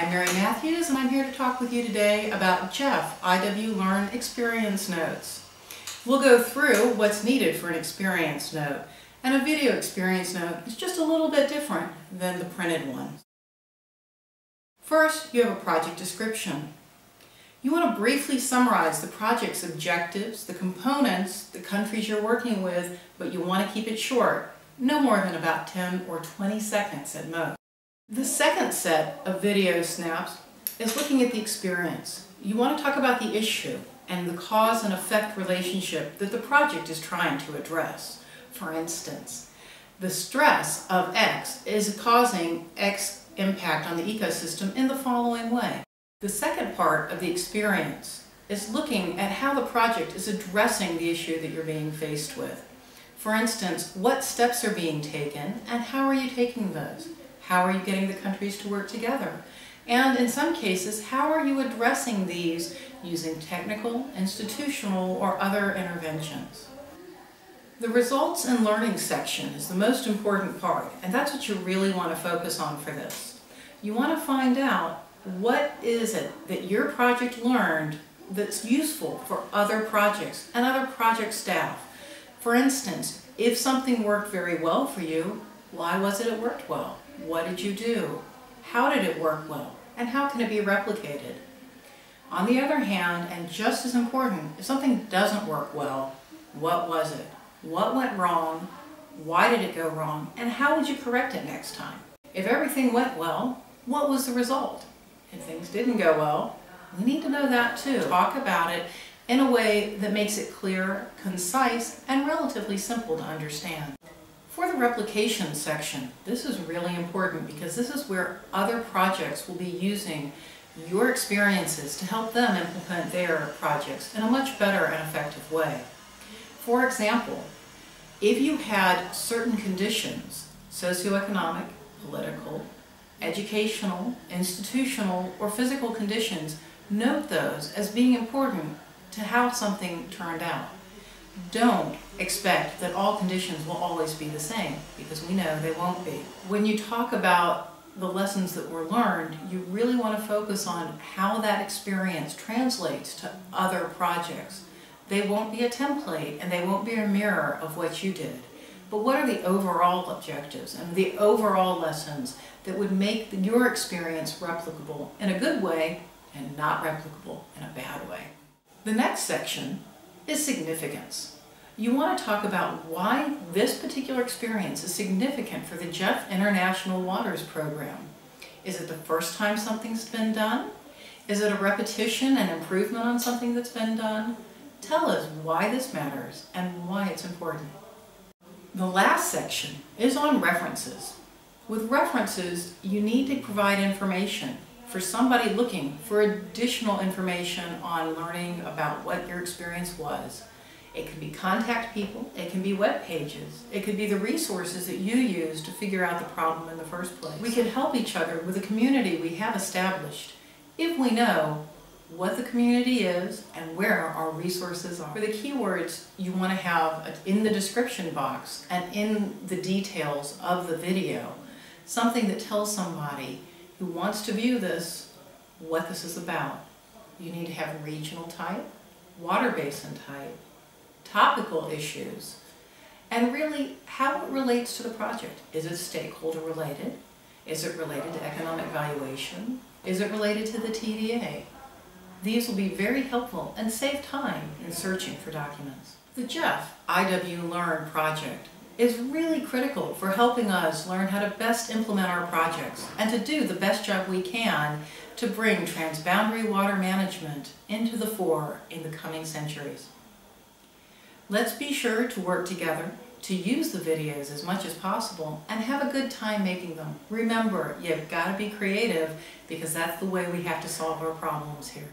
I'm Mary Matthews, and I'm here to talk with you today about GEF IWLearn Experience Notes. We'll go through what's needed for an experience note, and a video experience note is just a little bit different than the printed one. First, you have a project description. You want to briefly summarize the project's objectives, the components, the countries you're working with, but you want to keep it short, no more than about 10 or 20 seconds at most. The second set of video snaps is looking at the experience. You want to talk about the issue and the cause and effect relationship that the project is trying to address. For instance, the stress of X is causing X impact on the ecosystem in the following way. The second part of the experience is looking at how the project is addressing the issue that you're being faced with. For instance, what steps are being taken and how are you taking those? How are you getting the countries to work together? And in some cases, how are you addressing these using technical, institutional, or other interventions? The results and learning section is the most important part, and that's what you really want to focus on for this. You want to find out what is it that your project learned that's useful for other projects and other project staff. For instance, if something worked very well for you, why was it worked well? What did you do? How did it work well? And how can it be replicated? On the other hand, and just as important, if something doesn't work well, what was it? What went wrong? Why did it go wrong? And how would you correct it next time? If everything went well, what was the result? If things didn't go well, we need to know that too. Talk about it in a way that makes it clear, concise, and relatively simple to understand. For the replication section, this is really important because this is where other projects will be using your experiences to help them implement their projects in a much better and effective way. For example, if you had certain conditions, socioeconomic, political, educational, institutional, or physical conditions, note those as being important to how something turned out. Don't expect that all conditions will always be the same, because we know they won't be. When you talk about the lessons that were learned, you really want to focus on how that experience translates to other projects. They won't be a template and they won't be a mirror of what you did. But what are the overall objectives and the overall lessons that would make your experience replicable in a good way and not replicable in a bad way? The next section is significance. You want to talk about why this particular experience is significant for the GEF International Waters Program. Is it the first time something's been done? Is it a repetition and improvement on something that's been done? Tell us why this matters and why it's important. The last section is on references. With references, you need to provide information for somebody looking for additional information on learning about what your experience was. It can be contact people, it can be web pages, it could be the resources that you use to figure out the problem in the first place. We can help each other with the community we have established if we know what the community is and where our resources are. For the keywords you want to have in the description box and in the details of the video, something that tells somebody who wants to view this what this is about. You need to have regional type, water basin type, topical issues, and really how it relates to the project. Is it stakeholder related? Is it related to economic valuation? Is it related to the TDA? These will be very helpful and save time in searching for documents. The GEF IWLearn project is really critical for helping us learn how to best implement our projects and to do the best job we can to bring transboundary water management into the fore in the coming centuries. Let's be sure to work together to use the videos as much as possible and have a good time making them. Remember, you've got to be creative because that's the way we have to solve our problems here.